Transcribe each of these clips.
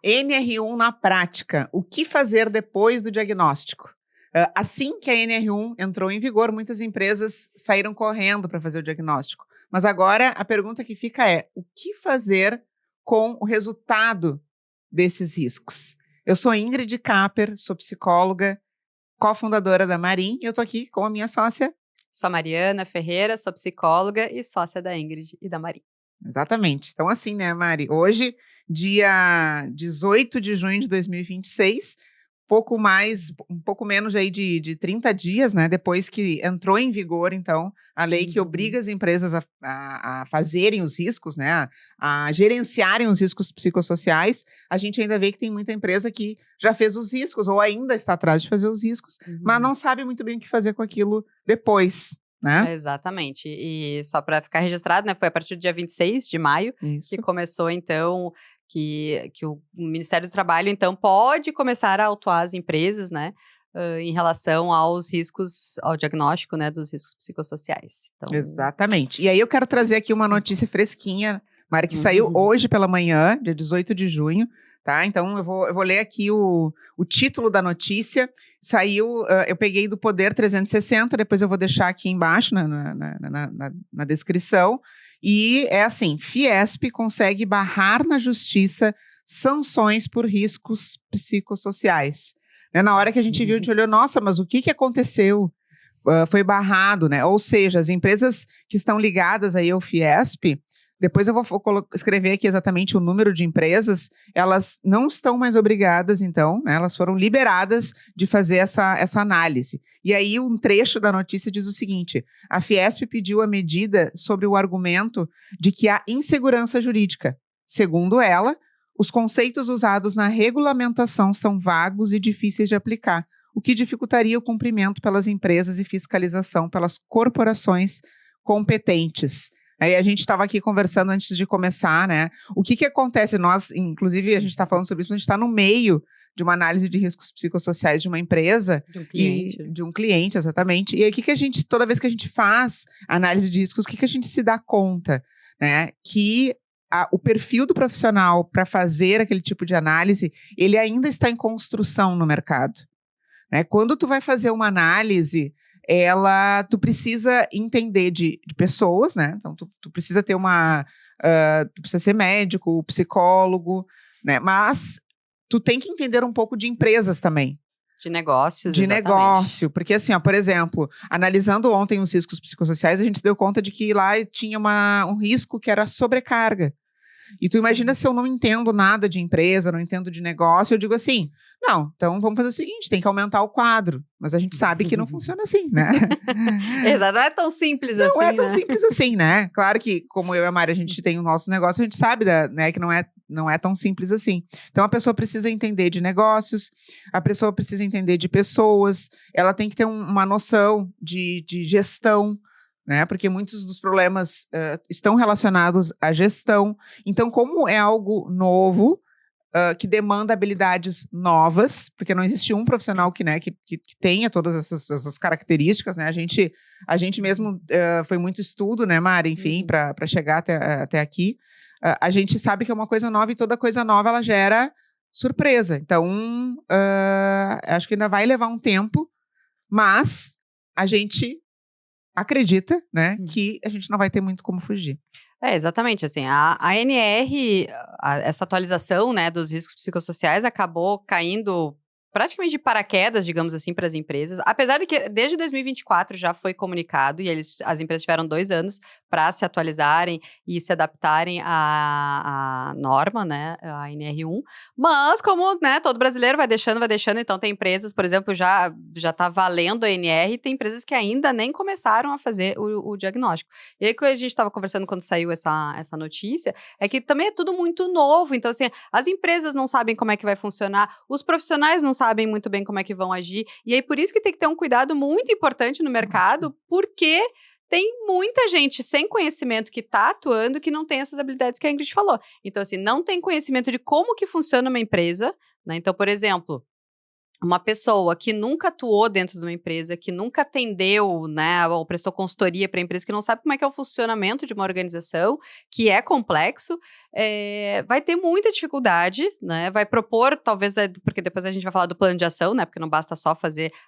NR1 na prática. O que fazer depois do diagnóstico? Assim que a NR1 entrou em vigor, muitas empresas saíram correndo para fazer o diagnóstico. Mas agora a pergunta que fica é: o que fazer com o resultado desses riscos? Eu sou Ingrid Capper, sou psicóloga, cofundadora da Marin, e eu estou aqui com a minha sócia. Sou a Mariana Ferreira, sou psicóloga e sócia da Ingrid e da Marin. Exatamente. Então, assim, né, Mari? Hoje, dia 18 de junho de 2026, um pouco menos aí de 30 dias, né? Depois que entrou em vigor, então, a lei que obriga as empresas a fazerem os riscos, né? A gerenciarem os riscos psicossociais, a gente ainda vê que tem muita empresa que já fez os riscos ou ainda está atrás de fazer os riscos, mas não sabe muito bem o que fazer com aquilo depois. Né? Exatamente. E só para ficar registrado, né, foi a partir do dia 26 de maio que começou, então, que o Ministério do Trabalho, então, pode começar a autuar as empresas, né, em relação aos riscos, ao diagnóstico, né, dos riscos psicossociais. Então... Exatamente. E aí eu quero trazer aqui uma notícia fresquinha, Mari, que saiu hoje pela manhã, dia 18 de junho, tá? Então eu vou ler aqui o título da notícia. Saiu, eu peguei do Poder 360, depois eu vou deixar aqui embaixo na descrição. E é assim: Fiesp consegue barrar na justiça sanções por riscos psicossociais. Né? Na hora que a gente viu, a gente olhou, nossa, mas o que aconteceu? Foi barrado, né? Ou seja, as empresas que estão ligadas aí ao Fiesp, depois eu vou escrever aqui exatamente o número de empresas, elas não estão mais obrigadas, então, né? Elas foram liberadas de fazer essa análise. E aí um trecho da notícia diz o seguinte: a Fiesp pediu a medida sobre o argumento de que há insegurança jurídica. Segundo ela, os conceitos usados na regulamentação são vagos e difíceis de aplicar, o que dificultaria o cumprimento pelas empresas e fiscalização pelas corporações competentes. Aí a gente estava aqui conversando antes de começar, né? O que acontece? Nós, inclusive, a gente está falando sobre isso, a gente está no meio de uma análise de riscos psicossociais de uma empresa. De um cliente. De um cliente, exatamente. E aí, toda vez que a gente faz análise de riscos, o que a gente se dá conta? Né? Que o perfil do profissional para fazer aquele tipo de análise, ele ainda está em construção no mercado. Né? Quando tu vai fazer uma análise, tu precisa entender de pessoas, né? Então, tu precisa ter tu precisa ser médico, psicólogo, né? Mas tu tem que entender um pouco de empresas também. De negócios, de exatamente. Negócio, porque assim, ó, por exemplo, analisando ontem os riscos psicossociais, a gente se deu conta de que lá tinha um risco que era sobrecarga. E tu imagina se eu não entendo nada de empresa, não entendo de negócio, eu digo assim, não, então vamos fazer o seguinte, tem que aumentar o quadro. Mas a gente sabe que não funciona assim, né? Exato, não é tão simples assim, Não é tão simples assim, né? Claro que, como eu e a Mari, a gente tem o nosso negócio, a gente sabe, né, que não é tão simples assim. Então, a pessoa precisa entender de negócios, a pessoa precisa entender de pessoas, ela tem que ter uma noção de gestão, né? Porque muitos dos problemas estão relacionados à gestão. Então, como é algo novo, que demanda habilidades novas, porque não existe um profissional que tenha todas essas características, né? A gente mesmo foi muito estudo, né, Mari? Enfim, para chegar até aqui. A gente sabe que é uma coisa nova e toda coisa nova ela gera surpresa. Então, acho que ainda vai levar um tempo, mas a gente acredita, né, que a gente não vai ter muito como fugir. Exatamente, assim, a ANR, essa atualização, né, dos riscos psicossociais acabou caindo praticamente de paraquedas, digamos assim, para as empresas, apesar de que desde 2024 já foi comunicado e as empresas tiveram 2 anos para se atualizarem e se adaptarem à norma, né, a NR1, mas como, né, todo brasileiro vai deixando, então tem empresas, por exemplo, já está valendo a NR e tem empresas que ainda nem começaram a fazer o diagnóstico. E aí, que a gente estava conversando quando saiu essa notícia, é que também é tudo muito novo, então assim, as empresas não sabem como é que vai funcionar, os profissionais não sabem muito bem como é que vão agir, e aí por isso que tem que ter um cuidado muito importante no mercado, porque tem muita gente sem conhecimento que está atuando que não tem essas habilidades que a Ingrid falou. Então, assim, não tem conhecimento de como que funciona uma empresa, né? Então, por exemplo, uma pessoa que nunca atuou dentro de uma empresa, que nunca atendeu, né, ou prestou consultoria para a empresa, que não sabe como é que é o funcionamento de uma organização, que é complexo, vai ter muita dificuldade, né, vai propor, talvez, porque depois a gente vai falar do plano de ação, né, porque não basta só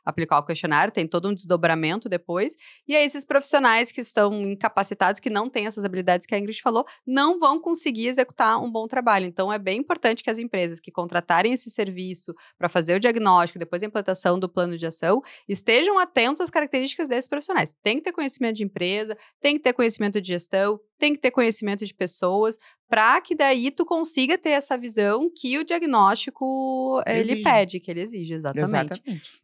aplicar o questionário, tem todo um desdobramento depois, e aí esses profissionais que estão incapacitados, que não têm essas habilidades que a Ingrid falou, não vão conseguir executar um bom trabalho. Então, é bem importante que as empresas que contratarem esse serviço para fazer o diagnóstico, depois a implantação do plano de ação, estejam atentos às características desses profissionais. Tem que ter conhecimento de empresa, tem que ter conhecimento de gestão, tem que ter conhecimento de pessoas, para que daí tu consiga ter essa visão que o diagnóstico ele pede, que ele exige, exatamente.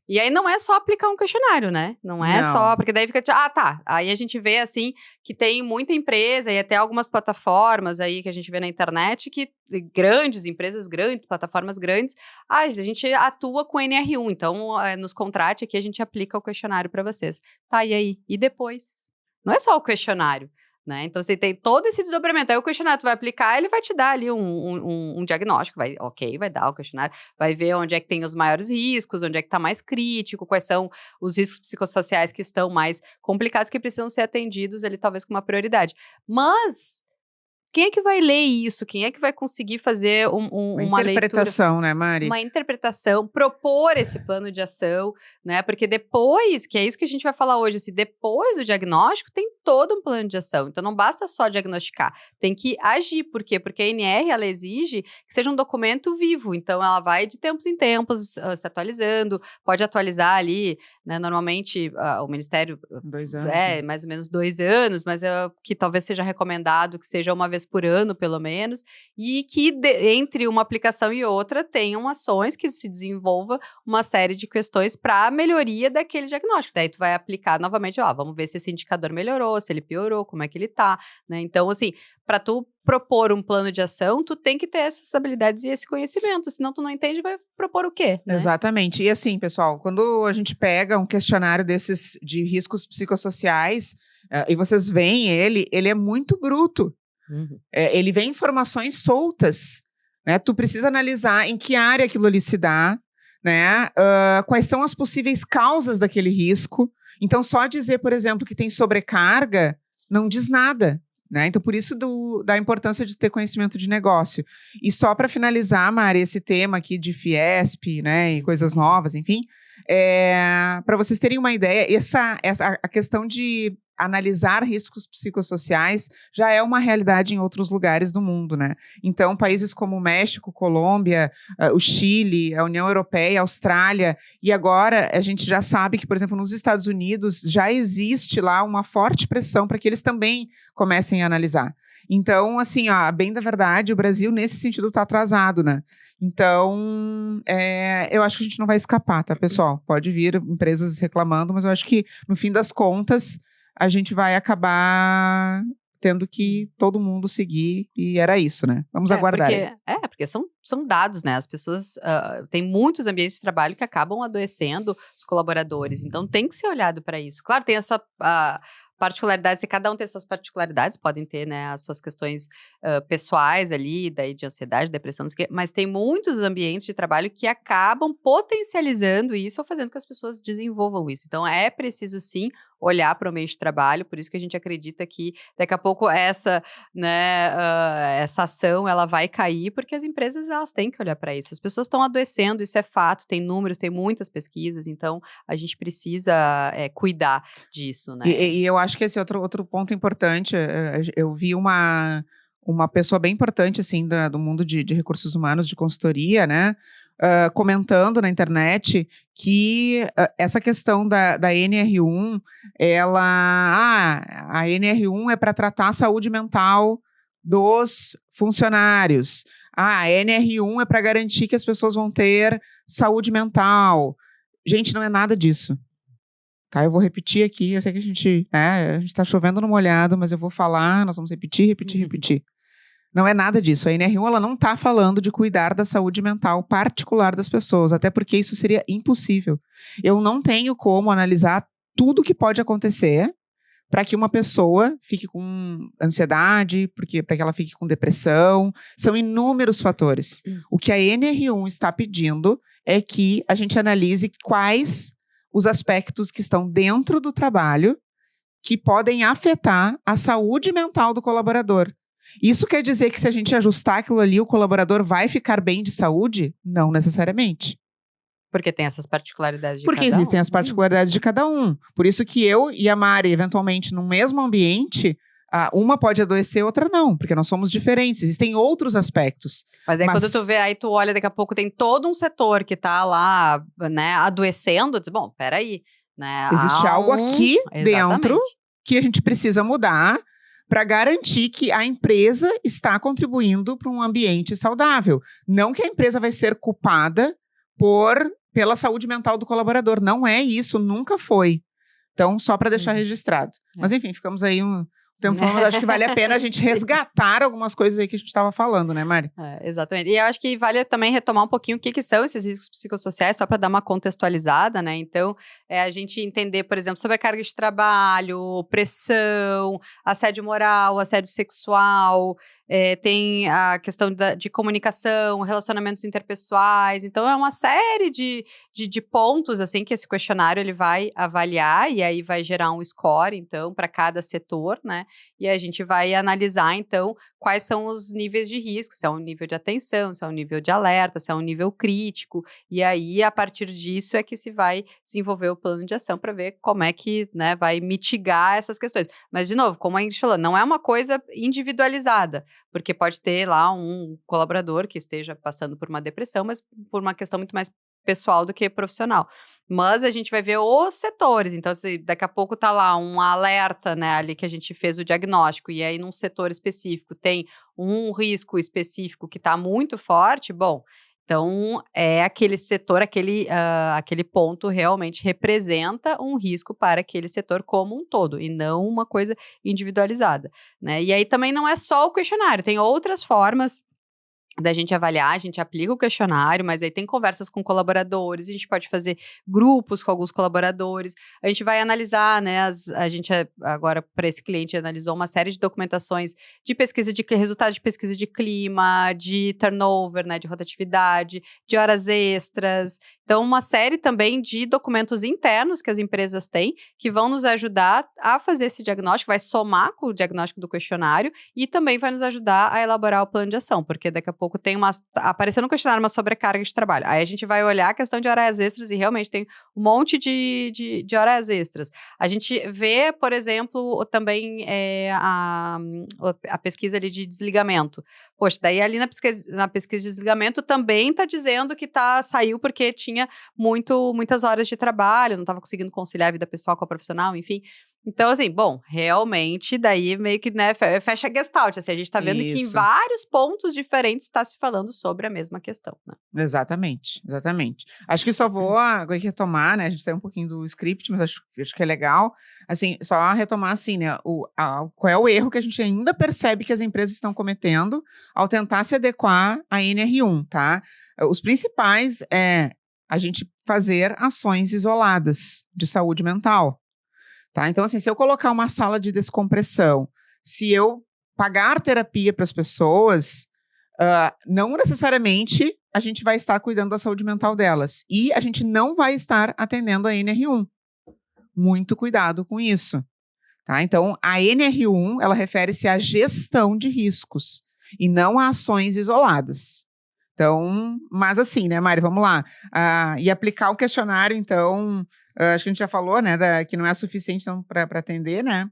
E aí não é só aplicar um questionário, né? Não é só, porque daí fica, tá. Aí a gente vê, assim, que tem muita empresa e até algumas plataformas aí que a gente vê na internet, que grandes, empresas grandes, plataformas grandes, a gente atua com NR1, então nos contrate aqui, a gente aplica o questionário para vocês. Tá, e aí? E depois? Não é só o questionário. Né? Então, você tem todo esse desdobramento. Aí o questionário tu vai aplicar, ele vai te dar ali um diagnóstico. Vai dar o questionário, vai ver onde é que tem os maiores riscos, onde é que está mais crítico, quais são os riscos psicossociais que estão mais complicados, que precisam ser atendidos ali, talvez com uma prioridade. Mas quem é que vai ler isso? Quem é que vai conseguir fazer uma interpretação, leitura, né, Mari? Uma interpretação, propor esse plano de ação, né? Porque depois, que é isso que a gente vai falar hoje, assim, depois do diagnóstico, tem todo um plano de ação. Então, não basta só diagnosticar, tem que agir. Por quê? Porque a ANR, ela exige que seja um documento vivo. Então, ela vai de tempos em tempos se atualizando, pode atualizar ali, né? Normalmente, o Ministério 2 anos, mais ou menos 2 anos, mas que talvez seja recomendado que seja uma vez por ano, pelo menos, e que entre uma aplicação e outra tenham ações que se desenvolva uma série de questões para a melhoria daquele diagnóstico. Daí tu vai aplicar novamente, vamos ver se esse indicador melhorou, se ele piorou, como é que ele tá, né? Então, assim, para tu propor um plano de ação, tu tem que ter essas habilidades e esse conhecimento, senão tu não entende, vai propor o quê, né? Exatamente. E assim, pessoal, quando a gente pega um questionário desses de riscos psicossociais, e vocês veem ele é muito bruto. Ele vem informações soltas, né? Tu precisa analisar em que área aquilo ali se dá, né? Quais são as possíveis causas daquele risco. Então, só dizer, por exemplo, que tem sobrecarga não diz nada, né? Então, por isso da importância de ter conhecimento de negócio. E só para finalizar, Mari, esse tema aqui de Fiesp, né? E coisas novas, enfim, para vocês terem uma ideia, a questão de analisar riscos psicossociais já é uma realidade em outros lugares do mundo, né? Então, países como o México, Colômbia, o Chile, a União Europeia, a Austrália, e agora a gente já sabe que, por exemplo, nos Estados Unidos já existe lá uma forte pressão para que eles também comecem a analisar. Então, assim, bem da verdade, o Brasil, nesse sentido, está atrasado, né? Então, eu acho que a gente não vai escapar, tá, pessoal? Pode vir empresas reclamando, mas eu acho que, no fim das contas, a gente vai acabar tendo que todo mundo seguir, e era isso, né? Vamos aguardar. Porque são dados, né? As pessoas, tem muitos ambientes de trabalho que acabam adoecendo os colaboradores, então tem que ser olhado para isso. Claro, tem a sua particularidades, e cada um tem suas particularidades, podem ter, né, as suas questões pessoais ali, daí de ansiedade, depressão, não sei o quê, mas tem muitos ambientes de trabalho que acabam potencializando isso ou fazendo que as pessoas desenvolvam isso. Então, é preciso, sim, olhar para o ambiente de trabalho, por isso que a gente acredita que daqui a pouco essa ação, ela vai cair, porque as empresas, elas têm que olhar para isso. As pessoas estão adoecendo, isso é fato, tem números, tem muitas pesquisas, então a gente precisa cuidar disso, né? E eu acho que esse outro ponto importante, eu vi uma pessoa bem importante, assim, do mundo de recursos humanos, de consultoria, né, comentando na internet que essa questão da NR1, a NR1 é para tratar a saúde mental dos funcionários. A NR1 é para garantir que as pessoas vão ter saúde mental. Gente, não é nada disso. Tá, eu vou repetir aqui, eu sei que a gente tá chovendo no molhado, mas eu vou falar, nós vamos repetir. Não é nada disso. A NR1, ela não está falando de cuidar da saúde mental particular das pessoas, até porque isso seria impossível. Eu não tenho como analisar tudo que pode acontecer para que uma pessoa fique com ansiedade, para que ela fique com depressão. São inúmeros fatores. O que a NR1 está pedindo é que a gente analise quais os aspectos que estão dentro do trabalho que podem afetar a saúde mental do colaborador. Isso quer dizer que se a gente ajustar aquilo ali, o colaborador vai ficar bem de saúde? Não necessariamente. Porque tem essas particularidades de Porque cada um. existem as particularidades de cada um. Por isso que eu e a Mari, eventualmente, no mesmo ambiente, uma pode adoecer, outra não, porque nós somos diferentes. Existem outros aspectos. Mas aí quando tu vê, aí tu olha, daqui a pouco tem todo um setor que tá lá, né, adoecendo, diz, bom, peraí, né? Existe algo aqui dentro Exatamente. que a gente precisa mudar para garantir que a empresa está contribuindo para um ambiente saudável. Não que a empresa vai ser culpada pela saúde mental do colaborador. Não é isso, nunca foi. Então, só para deixar registrado. Mas, enfim, ficamos aí um tempo falando, mas acho que vale a pena a gente resgatar algumas coisas aí que a gente estava falando, né, Mari? Exatamente. E eu acho que vale também retomar um pouquinho o que são esses riscos psicossociais, só para dar uma contextualizada, né? Então, a gente entender, por exemplo, sobre a carga de trabalho, pressão, assédio moral, assédio sexual, tem a questão de comunicação, relacionamentos interpessoais. Então, é uma série de pontos, assim, que esse questionário ele vai avaliar e aí vai gerar um score, então, para cada setor, né? E a gente vai analisar, então, quais são os níveis de risco, se é um nível de atenção, se é um nível de alerta, se é um nível crítico. E aí, a partir disso, é que se vai desenvolver o plano de ação para ver como é que, né, vai mitigar essas questões. Mas, de novo, como a gente falou, não é uma coisa individualizada, porque pode ter lá um colaborador que esteja passando por uma depressão, mas por uma questão muito mais pessoal do que profissional. Mas a gente vai ver os setores, então se daqui a pouco tá lá um alerta, né, ali que a gente fez o diagnóstico, e aí num setor específico tem um risco específico que tá muito forte, bom, então é aquele setor, aquele ponto realmente representa um risco para aquele setor como um todo, e não uma coisa individualizada, né, e aí também não é só o questionário, tem outras formas da gente avaliar, a gente aplica o questionário, mas aí tem conversas com colaboradores, a gente pode fazer grupos com alguns colaboradores, a gente vai analisar, né, a gente agora para esse cliente analisou uma série de documentações de pesquisa de resultado de pesquisa de clima, de turnover, né, de rotatividade, de horas extras, então uma série também de documentos internos que as empresas têm, que vão nos ajudar a fazer esse diagnóstico, vai somar com o diagnóstico do questionário e também vai nos ajudar a elaborar o plano de ação, porque daqui a pouco tem aparecendo no questionário uma sobrecarga de trabalho. Aí a gente vai olhar a questão de horas extras e realmente tem um monte de horas extras. A gente vê, por exemplo, também a pesquisa ali de desligamento. Poxa, daí ali na pesquisa de desligamento também está dizendo que saiu porque tinha muitas horas de trabalho, não estava conseguindo conciliar a vida pessoal com a profissional, enfim. Então, assim, bom, realmente, daí meio que, né, fecha a gestalt, assim, a gente tá vendo que em vários pontos diferentes está se falando sobre a mesma questão, né? Exatamente. Acho que só vou agora retomar, né, a gente saiu um pouquinho do script, mas acho que é legal, assim, só retomar, assim, né, qual é o erro que a gente ainda percebe que as empresas estão cometendo ao tentar se adequar à NR1, tá? Os principais é a gente fazer ações isoladas de saúde mental. Tá? Então, assim, se eu colocar uma sala de descompressão, se eu pagar terapia para as pessoas, não necessariamente a gente vai estar cuidando da saúde mental delas. E a gente não vai estar atendendo a NR1. Muito cuidado com isso. Tá? Então, a NR1, ela refere-se à gestão de riscos e não a ações isoladas. Então, mas assim, né, Mari, vamos lá. E aplicar o questionário, então, acho que a gente já falou, né, que não é suficiente então, para atender, né?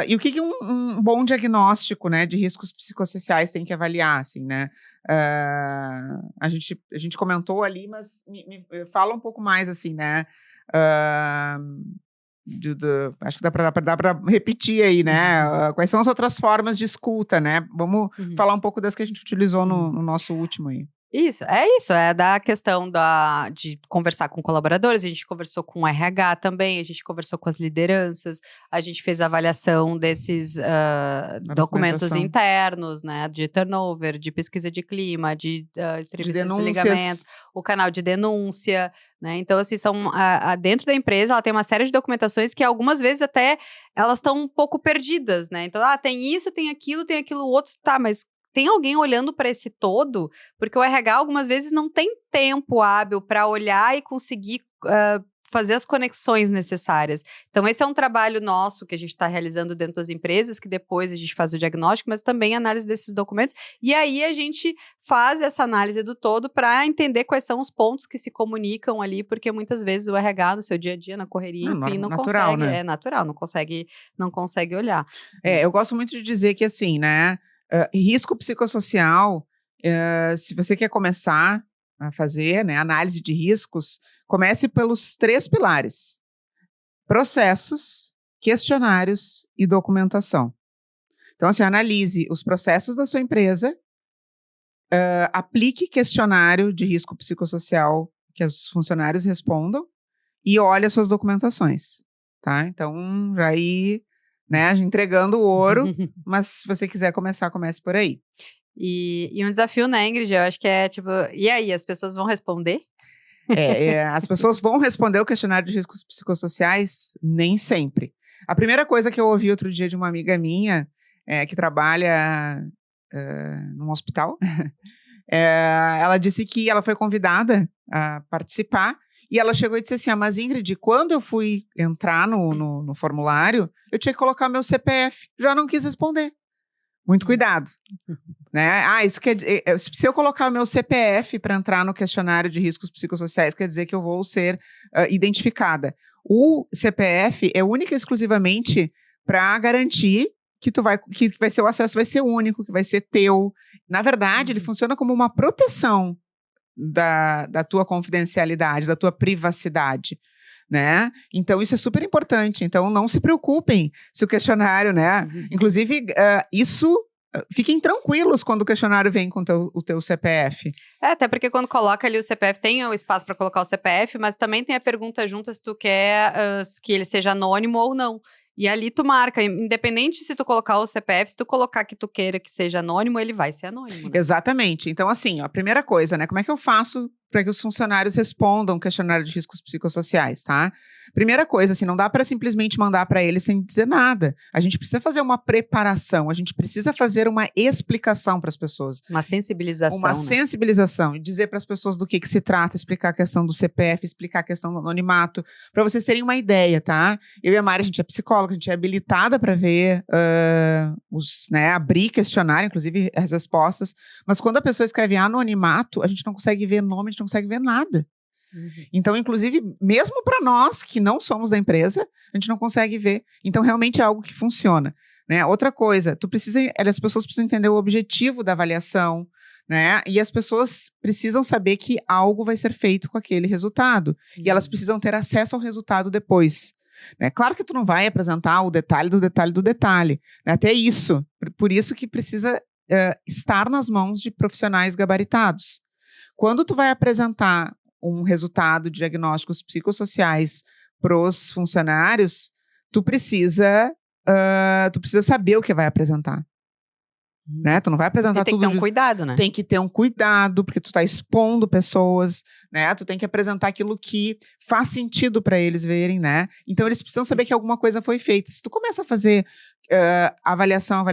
E o que um bom diagnóstico, né, de riscos psicossociais tem que avaliar, assim, né? A gente comentou ali, mas me fala um pouco mais, assim, né? Acho que dá para repetir aí, né? Quais são as outras formas de escuta, né? Vamos falar um pouco das que a gente utilizou no nosso último aí. Isso, é da questão de conversar com colaboradores, a gente conversou com o RH também, a gente conversou com as lideranças, a gente fez a avaliação desses documentos internos, né, de turnover, de pesquisa de clima, de entrevistas de desligamento, o canal de denúncia, né, então assim, dentro da empresa ela tem uma série de documentações que algumas vezes até elas estão um pouco perdidas, né, então tem isso, tem aquilo outro, tá, mas tem alguém olhando para esse todo, porque o RH algumas vezes não tem tempo hábil para olhar e conseguir fazer as conexões necessárias. Então, esse é um trabalho nosso que a gente está realizando dentro das empresas, que depois a gente faz o diagnóstico, mas também a análise desses documentos. E aí a gente faz essa análise do todo para entender quais são os pontos que se comunicam ali, porque muitas vezes o RH no seu dia a dia, na correria, enfim, não natural, consegue. Né? É natural, não consegue olhar. Eu gosto muito de dizer que, assim, né, risco psicossocial, se você quer começar a fazer, né, análise de riscos, comece pelos 3 pilares: processos, questionários e documentação. Então, assim, analise os processos da sua empresa, aplique questionário de risco psicossocial que os funcionários respondam e olhe as suas documentações, tá? Então, já aí, né, entregando o ouro, mas se você quiser começar, comece por aí. E um desafio, né, Ingrid? Eu acho que é tipo, e aí, as pessoas vão responder? As pessoas vão responder o questionário de riscos psicossociais? Nem sempre. A primeira coisa que eu ouvi outro dia de uma amiga minha, que trabalha num hospital, ela disse que ela foi convidada a participar e ela chegou e disse assim, mas Ingrid, quando eu fui entrar no formulário, eu tinha que colocar meu CPF. Já não quis responder. Muito cuidado. Né? Isso quer se eu colocar o meu CPF para entrar no questionário de riscos psicossociais, quer dizer que eu vou ser identificada. O CPF é única e exclusivamente para garantir que vai ser o acesso, vai ser único, que vai ser teu. Na verdade, ele funciona como uma proteção da tua confidencialidade, da tua privacidade. Né? Então, isso é super importante. Então, não se preocupem se o questionário, né? Inclusive, fiquem tranquilos quando o questionário vem com o teu CPF. Até porque quando coloca ali o CPF, tem o espaço para colocar o CPF, mas também tem a pergunta junto se tu quer que ele seja anônimo ou não. E ali tu marca, independente se tu colocar o CPF, se tu colocar que tu queira que seja anônimo, ele vai ser anônimo, né? Exatamente. Então, assim, a primeira coisa, né? Como é que eu faço para que os funcionários respondam o questionário de riscos psicossociais, tá? Primeira coisa, assim, não dá para simplesmente mandar para eles sem dizer nada. A gente precisa fazer uma preparação, a gente precisa fazer uma explicação para as pessoas. Uma sensibilização, Uma sensibilização, e dizer para as pessoas do que se trata, explicar a questão do CPF, explicar a questão do anonimato, para vocês terem uma ideia, tá? Eu e a Mari, a gente é psicóloga, a gente é habilitada para ver, abrir questionário, inclusive as respostas, mas quando a pessoa escreve anonimato, a gente não consegue ver nome, a gente não consegue ver nada. Então, inclusive, mesmo para nós que não somos da empresa, a gente não consegue ver. Então, realmente é algo que funciona. Né? Outra coisa, as pessoas precisam entender o objetivo da avaliação, né? E as pessoas precisam saber que algo vai ser feito com aquele resultado. E elas precisam ter acesso ao resultado depois. Né? Claro que tu não vai apresentar o detalhe do detalhe do detalhe. Né? Até isso. Por isso que precisa estar nas mãos de profissionais gabaritados. Quando tu vai apresentar um resultado de diagnósticos psicossociais para os funcionários, tu precisa saber o que vai apresentar. Né? Tu não vai apresentar tudo. Tem que ter um cuidado, né? Tem que ter um cuidado, porque tu tá expondo pessoas, né? Tu tem que apresentar aquilo que faz sentido para eles verem, né? Então, eles precisam saber que alguma coisa foi feita. Se tu começa a fazer avaliação,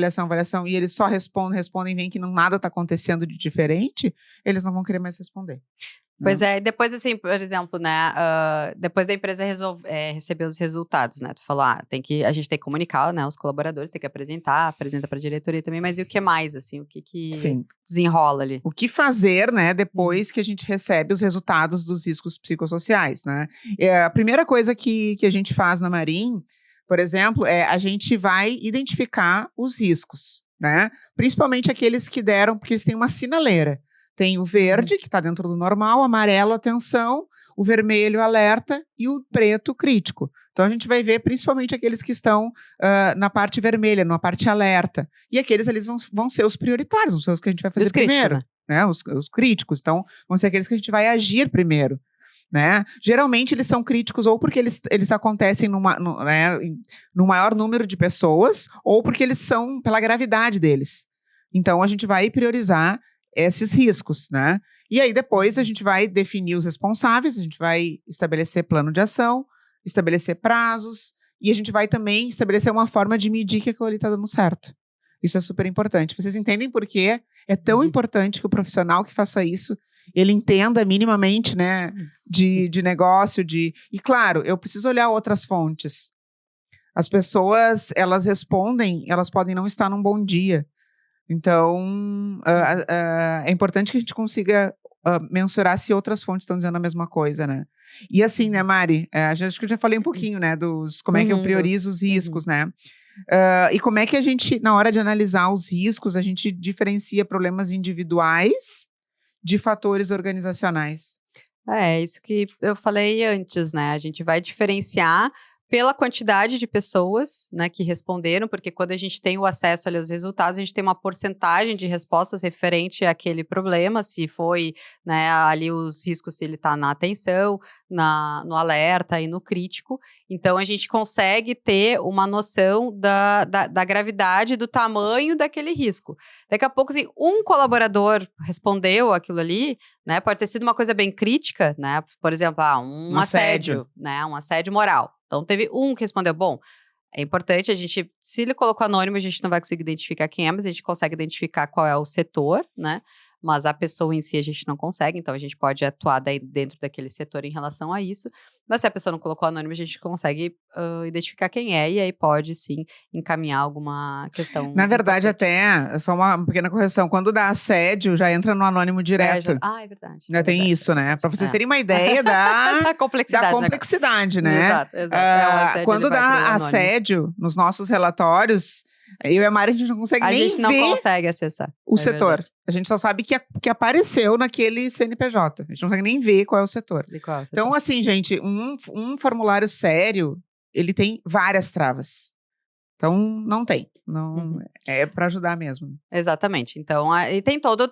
e eles só respondem, veem que nada tá acontecendo de diferente, eles não vão querer mais responder. Pois é, depois assim, por exemplo, né, depois da empresa receber os resultados, né, tu falou, a gente tem que comunicar, né, os colaboradores, tem que apresenta para a diretoria também, mas e o que mais, assim, o que Sim. desenrola ali? O que fazer, né, depois que a gente recebe os resultados dos riscos psicossociais, né? A primeira coisa que a gente faz na Marin, por exemplo, a gente vai identificar os riscos, né? Principalmente aqueles que deram, porque eles têm uma sinaleira. Tem o verde, que está dentro do normal, o amarelo, atenção, o vermelho, alerta, e o preto, crítico. Então, a gente vai ver principalmente aqueles que estão na parte vermelha, na parte alerta. E aqueles ali vão ser os prioritários, vão ser os que a gente vai fazer primeiro. Né? Os críticos. Então, vão ser aqueles que a gente vai agir primeiro. Né? Geralmente, eles são críticos ou porque eles acontecem no maior número de pessoas, ou porque eles são pela gravidade deles. Então, a gente vai priorizar esses riscos, né? E aí depois a gente vai definir os responsáveis, a gente vai estabelecer plano de ação, estabelecer prazos, e a gente vai também estabelecer uma forma de medir que aquilo ali está dando certo. Isso é super importante. Vocês entendem por que é tão importante que o profissional que faça isso, ele entenda minimamente, né, de negócio, E claro, eu preciso olhar outras fontes. As pessoas, elas respondem, elas podem não estar num bom dia. Então, é importante que a gente consiga mensurar se outras fontes estão dizendo a mesma coisa, né? E assim, né, Mari? Acho que eu já falei um pouquinho, né, como é que eu priorizo os riscos, né? E como é que a gente, na hora de analisar os riscos, a gente diferencia problemas individuais de fatores organizacionais? É isso que eu falei antes, né? A gente vai diferenciar pela quantidade de pessoas, né, que responderam, porque quando a gente tem o acesso ali aos resultados, a gente tem uma porcentagem de respostas referente àquele problema, se foi, né, ali os riscos, se ele está na atenção, no alerta e no crítico. Então, a gente consegue ter uma noção da gravidade, do tamanho daquele risco. Daqui a pouco, assim, um colaborador respondeu aquilo ali, né, pode ter sido uma coisa bem crítica, né, por exemplo, um assédio, né, um assédio moral. Então, teve um que respondeu, bom, é importante a gente, se ele colocou anônimo, a gente não vai conseguir identificar quem é, mas a gente consegue identificar qual é o setor, né, mas a pessoa em si a gente não consegue, então a gente pode atuar daí dentro daquele setor em relação a isso, mas se a pessoa não colocou anônimo, a gente consegue identificar quem é, e aí pode sim encaminhar alguma questão. Na verdade, importante. até, só uma pequena correção, quando dá assédio, já entra no anônimo direto. É verdade. Já tem verdade, isso, né? Para vocês É. terem uma ideia da Da complexidade. complexidade, né? Exato. É um assédio, Quando ele vai pro dá anônimo. assédio nos nossos relatórios, eu e a Mari, a gente não consegue A nem gente não ver consegue acessar. o setor. Verdade. A gente só sabe que apareceu naquele CNPJ. A gente não consegue nem ver qual é o setor. De qual setor? Então, assim, gente, um formulário sério, ele tem várias travas. Então, não tem. Não, é para ajudar mesmo. Exatamente. Então,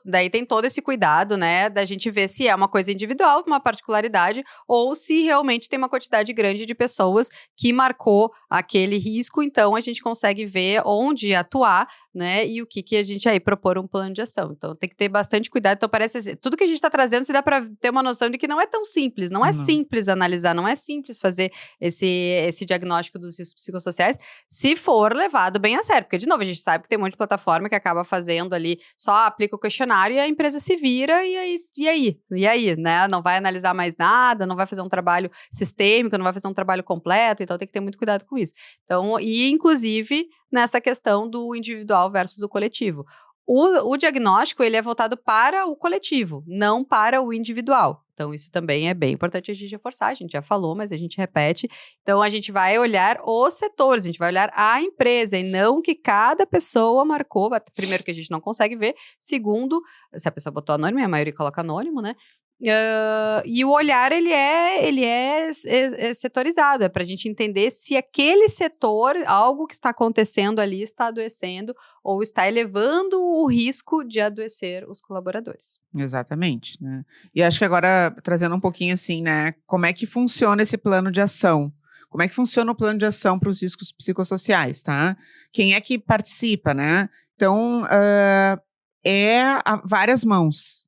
daí tem todo esse cuidado, né, da gente ver se é uma coisa individual, uma particularidade, ou se realmente tem uma quantidade grande de pessoas que marcou aquele risco, então a gente consegue ver onde atuar, né, e o que a gente aí propor um plano de ação. Então, tem que ter bastante cuidado. Então, parece assim, tudo que a gente está trazendo, se dá para ter uma noção de que não é tão simples, não é simples analisar, não é simples fazer esse diagnóstico dos riscos psicossociais, se for levado bem a sério. Porque, de novo, a gente sabe que tem um monte de plataforma que acaba fazendo ali, só aplica o questionário e a empresa se vira e aí, né? Não vai analisar mais nada, não vai fazer um trabalho sistêmico, não vai fazer um trabalho completo, então tem que ter muito cuidado com isso. Então, e inclusive nessa questão do individual versus o coletivo. O diagnóstico, ele é voltado para o coletivo, não para o individual. Então, isso também é bem importante a gente reforçar, a gente já falou, mas a gente repete. Então, a gente vai olhar os setores, a gente vai olhar a empresa, e não que cada pessoa marcou, primeiro que a gente não consegue ver, segundo, se a pessoa botou anônimo, e a maioria coloca anônimo, né? E o olhar, ele é setorizado, é para a gente entender se aquele setor, algo que está acontecendo ali, está adoecendo ou está elevando o risco de adoecer os colaboradores. Exatamente, né? E acho que agora, trazendo um pouquinho assim, né, como é que funciona esse plano de ação? Como é que funciona o plano de ação para os riscos psicossociais, tá? Quem é que participa, né? Então, várias mãos.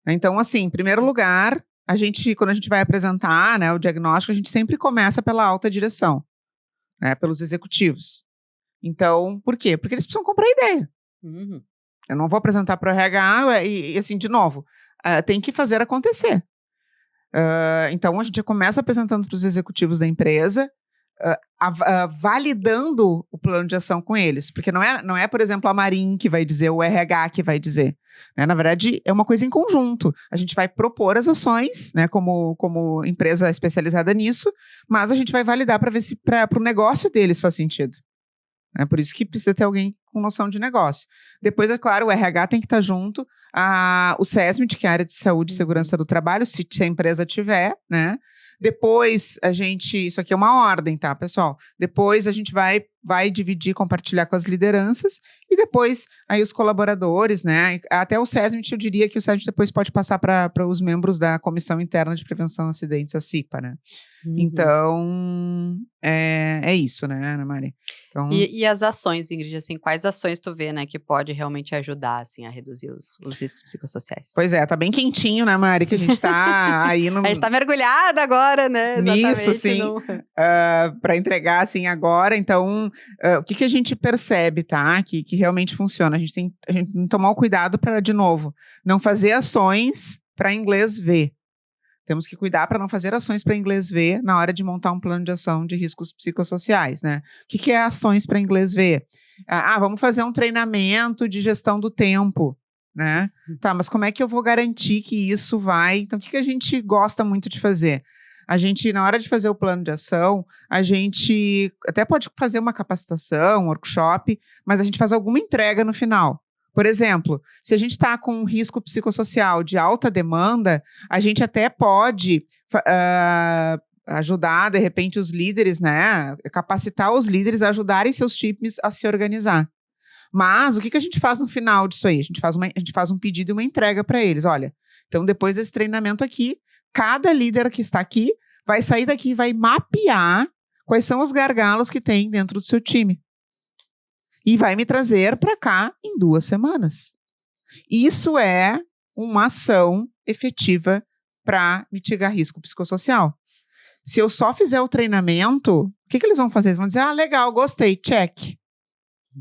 Então, assim, em primeiro lugar, quando a gente vai apresentar, né, o diagnóstico, a gente sempre começa pela alta direção, né, pelos executivos. Então, por quê? Porque eles precisam comprar ideia. Eu não vou apresentar para o RH e, assim, de novo, tem que fazer acontecer. Então, a gente começa apresentando para os executivos da empresa, validando o plano de ação com eles. Porque não é, por exemplo, a Marim que vai dizer, o RH que vai dizer. Né? Na verdade, é uma coisa em conjunto. A gente vai propor as ações, né, como empresa especializada nisso, mas a gente vai validar para ver se para o negócio deles faz sentido. É por isso que precisa ter alguém com noção de negócio. Depois, é claro, o RH tem que estar junto, o SESMIT, que é a área de saúde e segurança do trabalho, se a empresa tiver, né? Depois, isso aqui é uma ordem, tá, pessoal? Depois a gente vai dividir, compartilhar com as lideranças, e depois aí os colaboradores, né? Até o SESMIT, eu diria que o SESMIT depois pode passar para os membros da Comissão Interna de Prevenção a Acidentes, a CIPA, né? Então, é isso, né, Ana Maria? Então... E as ações, Ingrid, assim, quais ações tu vê, né, que pode realmente ajudar, assim, a reduzir os dos riscos psicossociais. Pois é, tá bem quentinho, né, Mari? Que a gente tá aí no... A gente tá mergulhada agora, né? Nisso, sim. Para entregar, assim, agora. Então, o que a gente percebe, tá? Que realmente funciona. A gente tem que tomar o cuidado para, de novo, não fazer ações para inglês ver. Temos que cuidar para não fazer ações para inglês ver na hora de montar um plano de ação de riscos psicossociais, né? O que é ações para inglês ver? Vamos fazer um treinamento de gestão do tempo, né? Tá, mas como é que eu vou garantir que isso vai... Então, o que a gente gosta muito de fazer? A gente, na hora de fazer o plano de ação, a gente até pode fazer uma capacitação, um workshop, mas a gente faz alguma entrega no final. Por exemplo, se a gente está com um risco psicossocial de alta demanda, a gente até pode ajudar, de repente, os líderes, né? Capacitar os líderes a ajudarem seus times a se organizar. Mas o que a gente faz no final disso aí? A gente faz um pedido e uma entrega para eles. Olha, então depois desse treinamento aqui, cada líder que está aqui vai sair daqui e vai mapear quais são os gargalos que tem dentro do seu time. E vai me trazer para cá em 2 semanas. Isso é uma ação efetiva para mitigar risco psicossocial. Se eu só fizer o treinamento, o que eles vão fazer? Eles vão dizer, legal, gostei, check.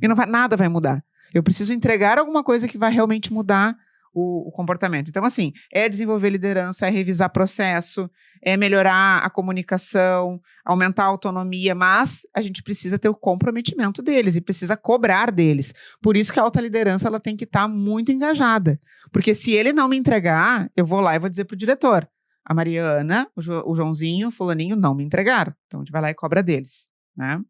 E nada vai mudar. Eu preciso entregar alguma coisa que vai realmente mudar o comportamento. Então, assim, é desenvolver liderança, é revisar processo, é melhorar a comunicação, aumentar a autonomia, mas a gente precisa ter o comprometimento deles e precisa cobrar deles. Por isso que a alta liderança ela tem que estar muito engajada. Porque se ele não me entregar, eu vou lá e vou dizer para o diretor, a Mariana, o Joãozinho, o fulaninho não me entregaram. Então, a gente vai lá e cobra deles, né?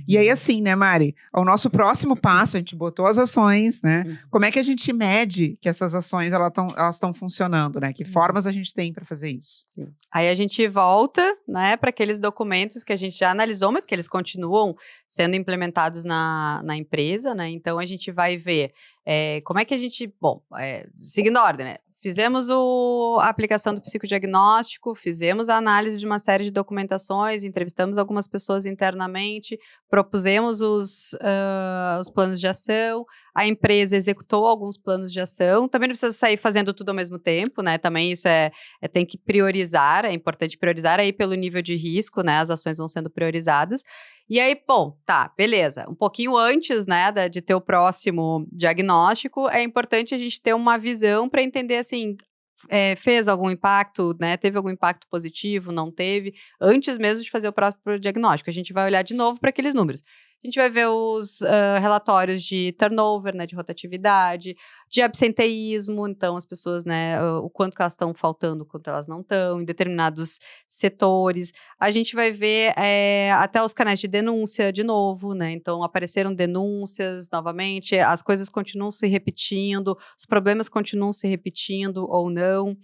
E aí, assim, né, Mari? O nosso próximo passo, a gente botou as ações, né? Como é que a gente mede que essas ações elas estão funcionando, né? Que formas a gente tem para fazer isso? Sim. Aí a gente volta, né, para aqueles documentos que a gente já analisou, mas que eles continuam sendo implementados na empresa, né? Então a gente vai ver como é que a gente, seguindo a ordem, né? Fizemos a aplicação do psicodiagnóstico, fizemos a análise de uma série de documentações, entrevistamos algumas pessoas internamente, propusemos os planos de ação, a empresa executou alguns planos de ação, também não precisa sair fazendo tudo ao mesmo tempo, né? Também isso tem que priorizar, é importante priorizar aí pelo nível de risco, né? As ações vão sendo priorizadas. E aí, beleza. Um pouquinho antes, né, de ter o próximo diagnóstico, é importante a gente ter uma visão para entender, assim, fez algum impacto, né, teve algum impacto positivo, não teve, antes mesmo de fazer o próprio diagnóstico. A gente vai olhar de novo para aqueles números. A gente vai ver os relatórios de turnover, né, de rotatividade, de absenteísmo, então as pessoas, né, o quanto que elas estão faltando, o quanto elas não estão, em determinados setores. A gente vai ver até os canais de denúncia de novo, né, então apareceram denúncias novamente, as coisas continuam se repetindo, os problemas continuam se repetindo ou não.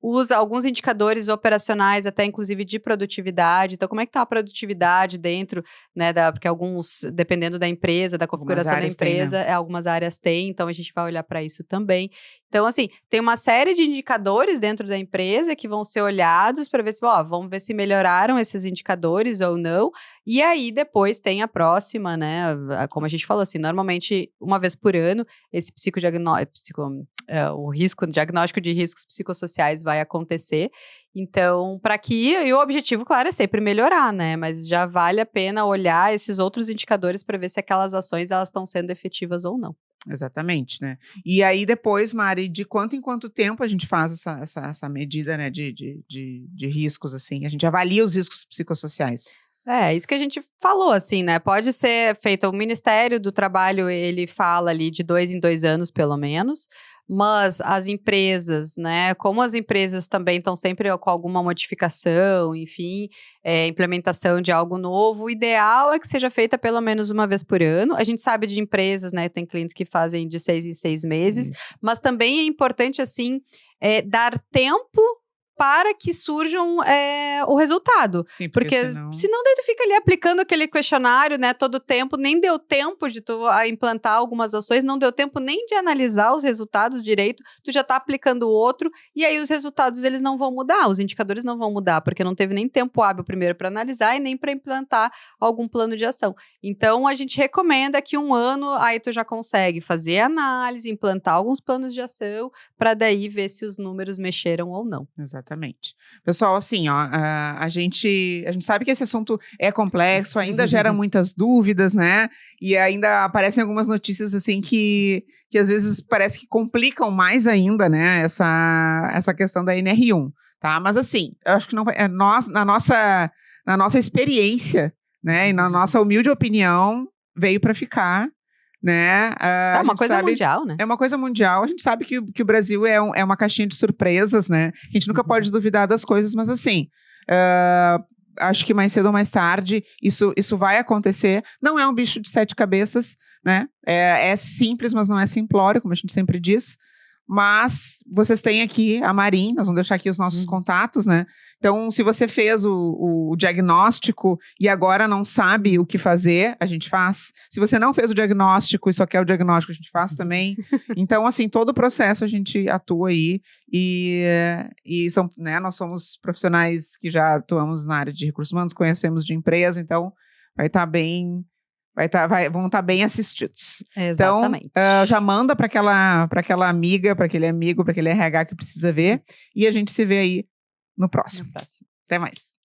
Usa alguns indicadores operacionais, até inclusive de produtividade. Então, como é que está a produtividade dentro, né, porque alguns, dependendo da empresa, da configuração da empresa, tem, né? Algumas áreas têm, então a gente vai olhar para isso também. Então, assim, tem uma série de indicadores dentro da empresa que vão ser olhados para ver se, vamos ver se melhoraram esses indicadores ou não. E aí, depois tem a próxima, né, como a gente falou, assim, normalmente, uma vez por ano, esse o diagnóstico de riscos psicossociais vai acontecer. Então, e o objetivo, claro, é sempre melhorar, né? Mas já vale a pena olhar esses outros indicadores para ver se aquelas ações elas estão sendo efetivas ou não. Exatamente, né? E aí depois, Mari, de quanto em quanto tempo a gente faz essa medida, né, de riscos, assim? A gente avalia os riscos psicossociais. Isso que a gente falou, assim, né? Pode ser feito, o Ministério do Trabalho, ele fala ali de 2 em 2 anos, pelo menos, mas as empresas, né? Como as empresas também estão sempre com alguma modificação, enfim, implementação de algo novo, o ideal é que seja feita pelo menos uma vez por ano. A gente sabe de empresas, né? Tem clientes que fazem de 6 em 6 meses, mas também é importante, assim, dar tempo para que surjam o resultado. Sim, porque senão daí tu fica ali aplicando aquele questionário, né, todo o tempo, nem deu tempo de tu implantar algumas ações, não deu tempo nem de analisar os resultados direito, tu já tá aplicando outro, e aí os resultados eles não vão mudar, os indicadores não vão mudar, porque não teve nem tempo hábil primeiro para analisar e nem para implantar algum plano de ação. Então, a gente recomenda que 1 ano, aí tu já consegue fazer análise, implantar alguns planos de ação, para daí ver se os números mexeram ou não. Exatamente. Pessoal, assim, ó, a gente sabe que esse assunto é complexo, ainda gera muitas dúvidas, né? E ainda aparecem algumas notícias, assim, que às vezes parece que complicam mais ainda, né? Essa questão da NR1, tá? Mas, assim, eu acho que não vai, na nossa experiência, né? E na nossa humilde opinião, veio para ficar, né? É uma coisa mundial, né? É uma coisa mundial. A gente sabe que o Brasil é uma caixinha de surpresas, né? A gente nunca pode duvidar das coisas, mas assim, acho que mais cedo ou mais tarde isso vai acontecer. Não é um bicho de 7 cabeças, né? É simples, mas não é simplório, como a gente sempre diz. Mas vocês têm aqui a Marin, nós vamos deixar aqui os nossos contatos, né? Então, se você fez o diagnóstico e agora não sabe o que fazer, a gente faz. Se você não fez o diagnóstico e só quer o diagnóstico, a gente faz também. Então, assim, todo o processo a gente atua aí e né, nós somos profissionais que já atuamos na área de recursos humanos, conhecemos de empresa, então vai estar bem... vão estar bem assistidos. Exatamente. Então, já manda para aquela amiga, para aquele amigo, para aquele RH que precisa ver. E a gente se vê aí no próximo. Até mais.